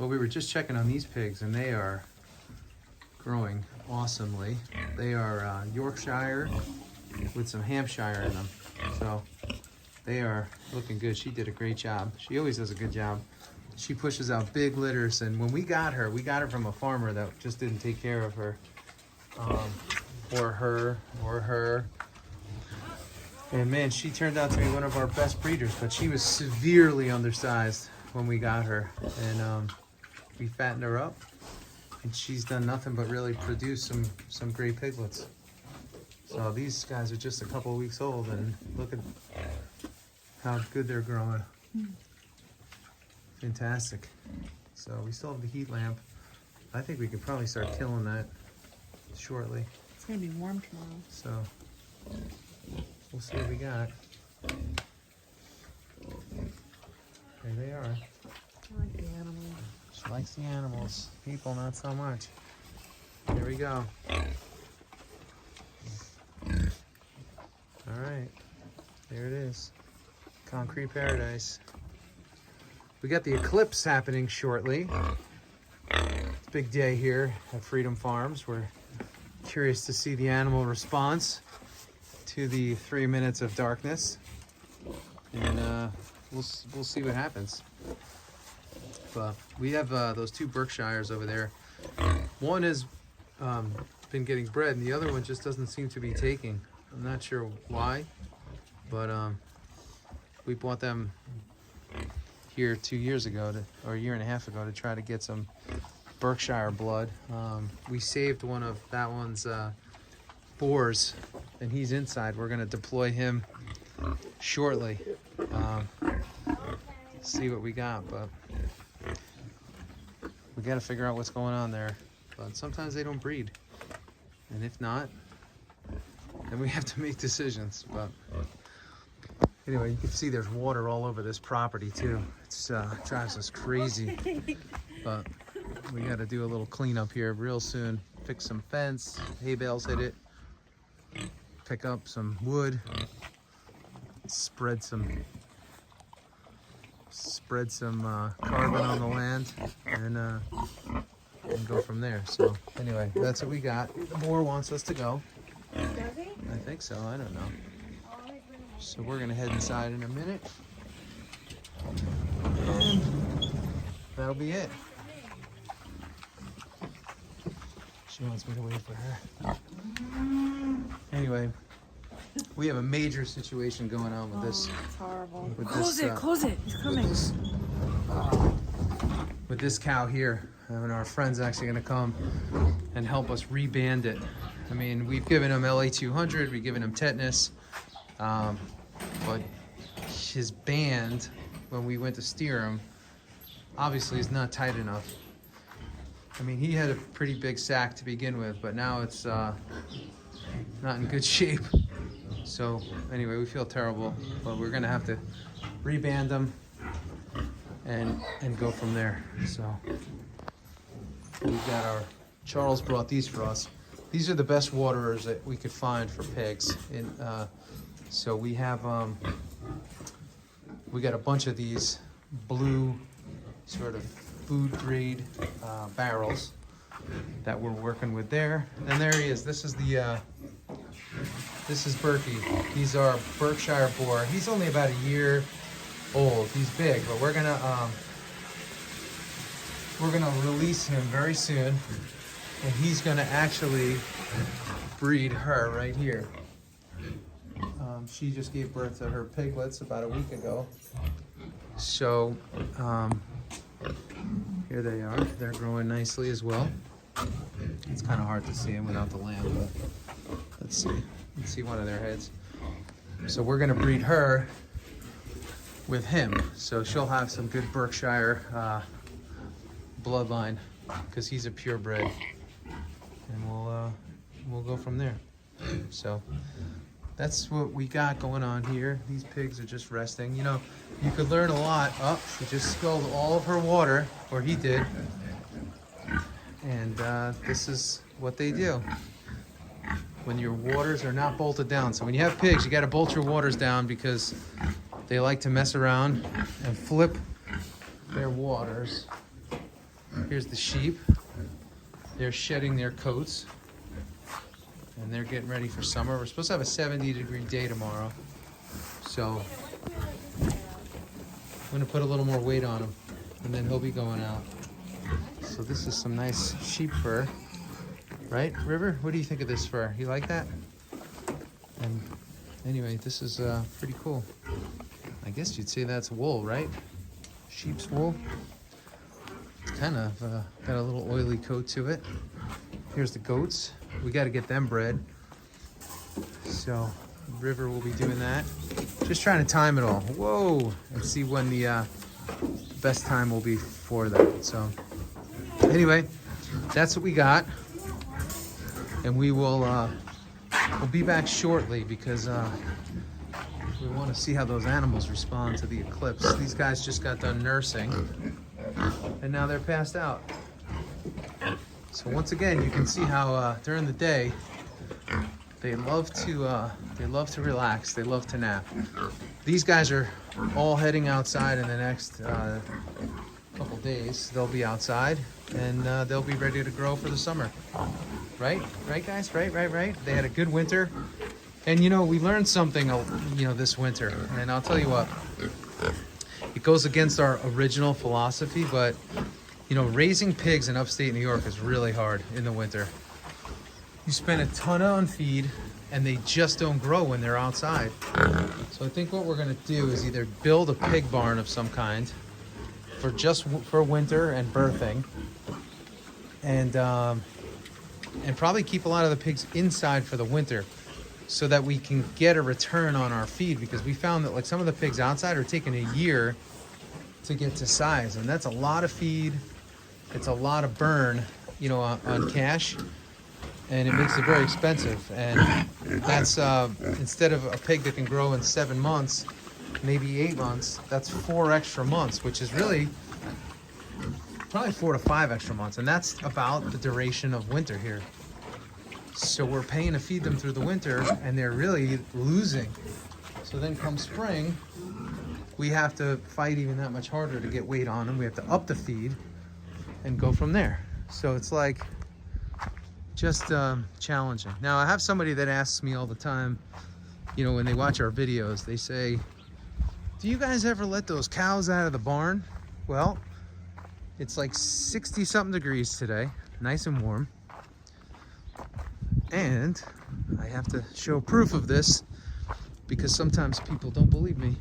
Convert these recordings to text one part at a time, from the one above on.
Well, we were just checking on these pigs, and they are growing awesomely. They are Yorkshire with some Hampshire in them. So they are looking good. She did a great job. She always does a good job. She pushes out big litters, and when we got her from a farmer that just didn't take care of her, or her. And man, she turned out to be one of our best breeders, but she was severely undersized when we got her. And we fattened her up, and she's done nothing but really produce some great piglets. So these guys are just a couple of weeks old, and look at how good they're growing. Fantastic. So we still have the heat lamp. I think we could probably start killing that shortly. It's gonna be warm tomorrow. So we'll see what we got. There they are. I like the animals. She likes the animals. People, not so much. Here we go. All right. There it is. Concrete paradise. We got the eclipse happening shortly. It's a big day here at Freedom Farms. We're curious to see the animal response to the 3 minutes of darkness, and we'll see what happens. But we have those two Berkshires over there. One has been getting bred, and the other one just doesn't seem to be taking. I'm not sure why, but we bought them here 2 years ago, or a year and a half ago, to try to get some Berkshire blood. We saved one of that one's boars, and he's inside. We're gonna deploy him shortly. See what we got, but we got to figure out what's going on there. But sometimes they don't breed, and if not, then we have to make decisions. But anyway, you can see there's water all over this property too. It's drives us crazy. But we got to do a little cleanup here real soon. Fix some fence, hay bales hit it, pick up some wood, spread some carbon on the land, and go from there. So anyway, that's what we got. The boar wants us to go. Does he? I think so. I don't know. So we're gonna head inside in a minute, and that'll be it. She wants me to wait for her. Anyway, we have a major situation going on with this. It's horrible. With Close this, it, close it. He's coming. With this cow here, and our friend's actually going to come and help us reband it. I mean, we've given him 𝐜𝐸𝐿, we've given him tetanus, but his band, when we went to steer him, obviously is not tight enough. I mean, he had a pretty big sack to begin with, but now it's not in good shape. So anyway, we feel terrible, but we're gonna have to reband them and go from there. So we've got Charles brought these for us. These are the best waterers that we could find for pigs. So we have we got a bunch of these blue sort of food grade barrels that we're working with there. And there he is. This is Berkey. He's our Berkshire boar. He's only about a year old. He's big, but we're gonna release him very soon, and he's gonna actually breed her right here. She just gave birth to her piglets about a week ago. So here they are. They're growing nicely as well. It's kind of hard to see them without the lamp, but let's see. Let's see one of their heads. So we're gonna breed her with him. So she'll have some good Berkshire bloodline, because he's a purebred, and we'll go from there. So that's what we got going on here. These pigs are just resting. You know, you could learn a lot. Oh, she just spilled all of her water, or he did. And this is what they do when your waters are not bolted down. So when you have pigs, you got to bolt your waters down, because they like to mess around and flip their waters Here's the sheep. They're shedding their coats. And they're getting ready for summer. We're supposed to have a 70-degree day tomorrow. So I'm gonna put a little more weight on him, and then he'll be going out. So this is some nice sheep fur, right, River? What do you think of this fur? You like that? And anyway, this is pretty cool. I guess you'd say that's wool, right? Sheep's wool. It's kind of got a little oily coat to it. Here's the goats. We got to get them bred. So River will be doing that. Just trying to time it all. Whoa! And see when the best time will be for that. So anyway, that's what we got. And we will we'll be back shortly because we want to see how those animals respond to the eclipse. These guys just got done nursing and now they're passed out. So once again, you can see how during the day they love to relax. They love to nap. These guys are all heading outside in the next couple days. They'll be outside and they'll be ready to grow for the summer. Right? Right, guys? Right? They had a good winter. And you know, we learned something, you know, this winter. And I'll tell you what, it goes against our original philosophy, but you know, raising pigs in upstate New York is really hard in the winter. You spend a ton on feed and they just don't grow when they're outside. So I think what we're gonna do is either build a pig barn of some kind for winter and birthing, and probably keep a lot of the pigs inside for the winter so that we can get a return on our feed, because we found that like some of the pigs outside are taking a year to get to size, and that's a lot of feed. It's a lot of burn, you know, on cash, and it makes it very expensive. And that's instead of a pig that can grow in 7 months, maybe 8 months, that's 4 extra months, which is really probably 4 to 5 extra months, and that's about the duration of winter here. So we're paying to feed them through the winter, and they're really losing. So then come spring, we have to fight even that much harder to get weight on them. We have to up the feed and go from there. So it's like just challenging. Now I have somebody that asks me all the time, you know, when they watch our videos, they say, do you guys ever let those cows out of the barn? Well, it's like 60 something degrees today, nice and warm. And I have to show proof of this because sometimes people don't believe me.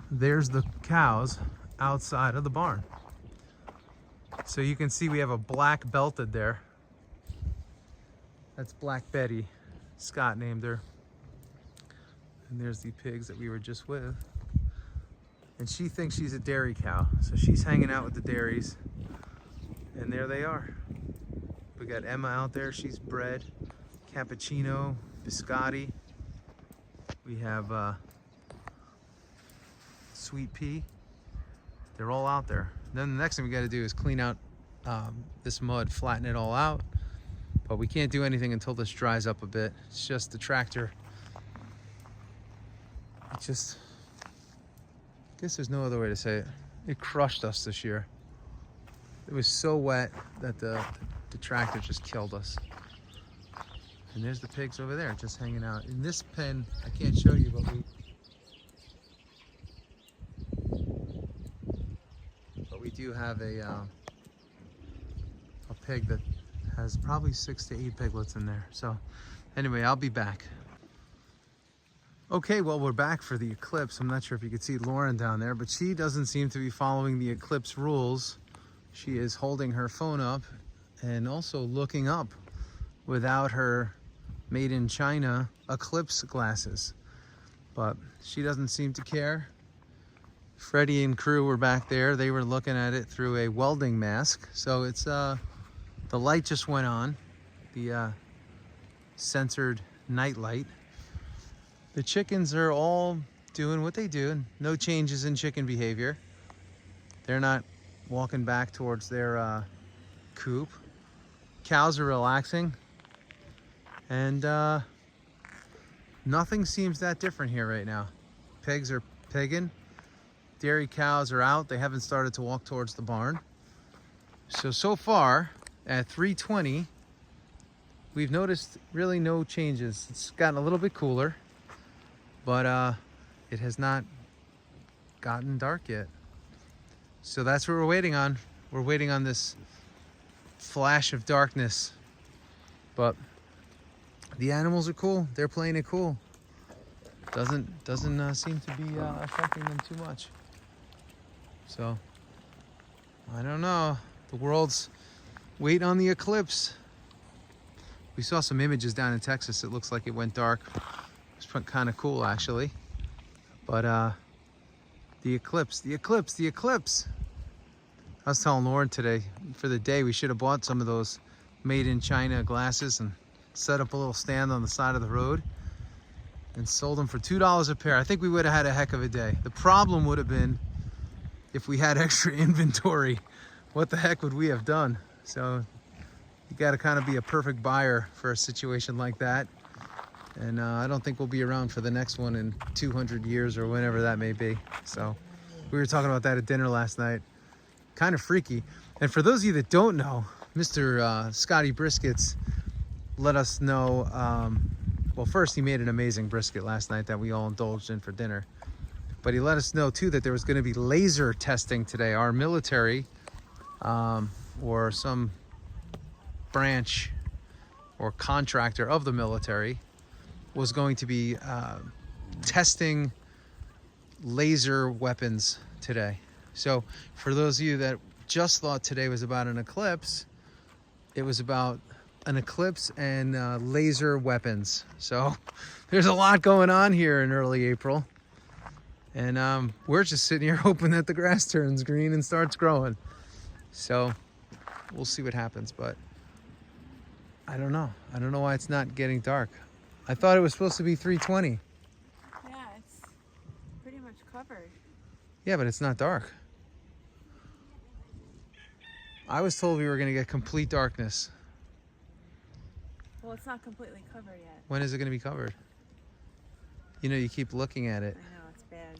There's the cows outside of the barn. So you can see we have a black belted there. That's Black Betty. Scott named her. And there's the pigs that we were just with. And she thinks she's a dairy cow. So she's hanging out with the dairies. And there they are. We got Emma out there, she's bred. Cappuccino, Biscotti. We have Sweet Pea. They're all out there. Then the next thing we got to do is clean out this mud, flatten it all out. But we can't do anything until this dries up a bit. It's just the tractor. It just, I guess there's no other way to say it. It crushed us this year. It was so wet that the tractor just killed us. And there's the pigs over there just hanging out. In this pen, I can't show you, but we do have a pig that has probably 6 to 8 piglets in there. So anyway, I'll be back. Okay, well, we're back for the eclipse. I'm not sure if you could see Lauren down there, but she doesn't seem to be following the eclipse rules. She is holding her phone up and also looking up without her made in China Eclipse glasses. But she doesn't seem to care. Freddie and crew were back there. They were looking at it through a welding mask. So it's the light just went on, the censored night light. The chickens are all doing what they do. No changes in chicken behavior. They're not walking back towards their coop. Cows are relaxing, and nothing seems that different here right now. Pigs are pigging. Dairy cows are out. They haven't started to walk towards the barn. So far at 3:20, we've noticed really no changes. It's gotten a little bit cooler, but it has not gotten dark yet. So that's what we're waiting on. We're waiting on this flash of darkness. But the animals are cool. They're playing it cool. Doesn't seem to be affecting them too much. So I don't know. The world's waiting on the eclipse. We saw some images down in Texas. It looks like it went dark. It's kind of cool, actually. But the eclipse. I was telling Lauren today, for the day, we should have bought some of those made in China glasses and set up a little stand on the side of the road and sold them for $2 a pair. I think we would have had a heck of a day. The problem would have been if we had extra inventory. What the heck would we have done? So you got to kind of be a perfect buyer for a situation like that. And I don't think we'll be around for the next one in 200 years or whenever that may be. So we were talking about that at dinner last night. Kind of freaky. And for those of you that don't know, Mr. Scotty Briskets let us know. Well, first he made an amazing brisket last night that we all indulged in for dinner. But he let us know too that there was going to be laser testing today. Our military or some branch or contractor of the military was going to be testing laser weapons today. So for those of you that just thought today was about an eclipse, it was about an eclipse and laser weapons. So there's a lot going on here in early April. And we're just sitting here hoping that the grass turns green and starts growing. So we'll see what happens, but I don't know. I don't know why it's not getting dark. I thought it was supposed to be 3:20. Yeah, it's pretty much covered. Yeah, but it's not dark. I was told we were going to get complete darkness. Well, it's not completely covered yet. When is it going to be covered? You know, you keep looking at it. I know, it's bad.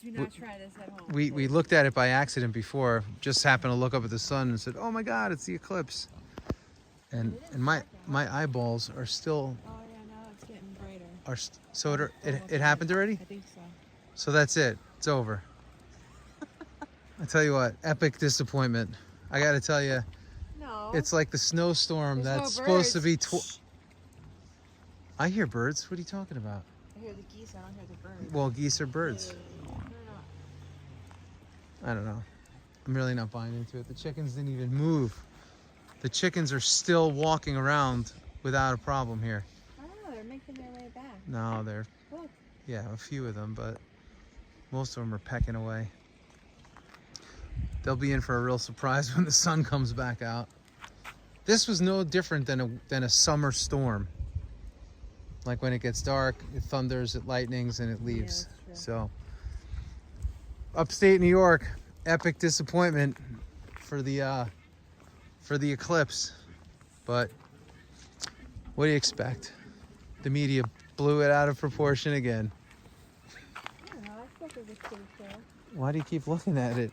Do not try this at home. We looked at it by accident before. Just happened to look up at the sun and said, "Oh my God, it's the eclipse." And my eyeballs are still. Oh yeah, now it's getting brighter. So it happened already? I think so. So that's it. It's over. I tell you what, epic disappointment. I got to tell you, No. it's like the snowstorm There's that's no supposed to be. birds. I hear birds. What are you talking about? I hear the geese. I don't hear the birds. Well, geese are birds. Turn it off. I don't know. I'm really not buying into it. The chickens didn't even move. The chickens are still walking around without a problem here. I don't know. They're making their way back. No, they're, Look. yeah, a few of them, but most of them are pecking away. They'll be in for a real surprise when the sun comes back out. This was no different than a summer storm. Like when it gets dark, it thunders, it lightnings, and it leaves. Yeah, that's So, upstate New York, epic disappointment for the eclipse. But what do you expect? The media blew it out of proportion again. I don't know. I thought it was pretty cool. Why do you keep looking at it?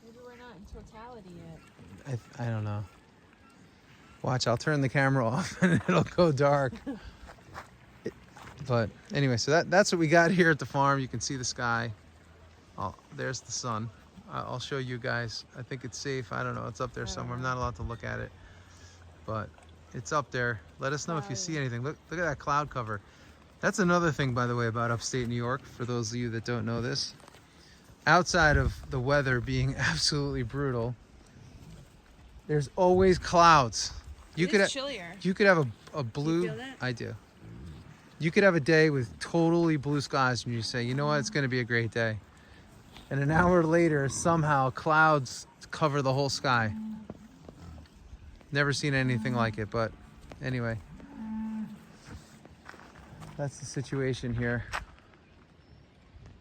Maybe we're not in totality yet. I don't know. Watch, I'll turn the camera off and it'll go dark. But anyway, so that's what we got here at the farm. You can see the sky. Oh, there's the sun. I'll show you guys. I think it's safe. I don't know. It's up there somewhere. I'm not allowed to look at it. But it's up there. Let us know if you see anything. Look at that cloud cover. That's another thing, by the way, about upstate New York, for those of you that don't know this. Outside of the weather being absolutely brutal, there's always clouds. It's chillier. You could have a blue. You feel that? I do. You could have a day with totally blue skies and you say, you know what, it's going to be a great day. And an hour later, somehow clouds cover the whole sky. Never seen anything like it, but anyway. That's the situation here.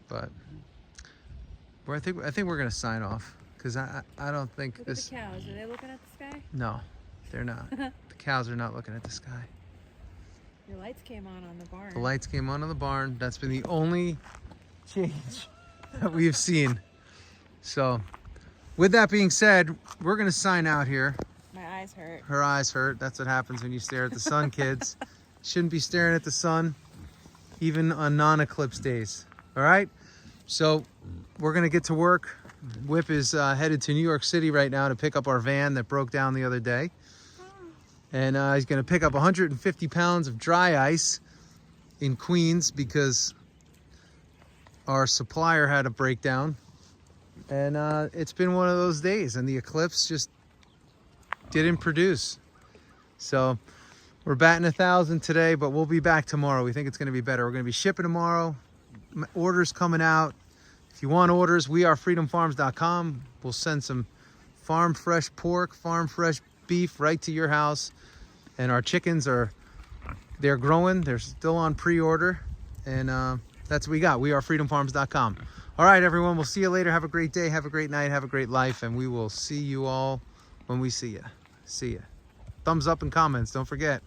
But I think we're going to sign off because I don't think Look this. at the cows. Are they looking at the sky? No, they're not. The cows are not looking at the sky. Your lights came on the barn. The lights came on in the barn. That's been the only change that we've seen. So with that being said, we're going to sign out here. My eyes hurt. Her eyes hurt. That's what happens when you stare at the sun, kids. Shouldn't be staring at the sun, even on non-eclipse days. All right? So we're going to get to work. Whip is headed to New York City right now to pick up our van that broke down the other day. And he's going to pick up 150 pounds of dry ice in Queens because our supplier had a breakdown. And it's been one of those days, and the Eclipse just didn't produce. So we're batting 1,000 today, but we'll be back tomorrow. We think it's going to be better. We're going to be shipping tomorrow. Orders coming out. If you want orders, wearefreedomfarms.com. We'll send some farm fresh pork, farm fresh beef right to your house. And our chickens they're growing. They're still on pre-order. And that's what we got. wearefreedomfarms.com. All right, everyone. We'll see you later. Have a great day. Have a great night. Have a great life. And we will see you all when we see you. See ya. Thumbs up and comments. Don't forget.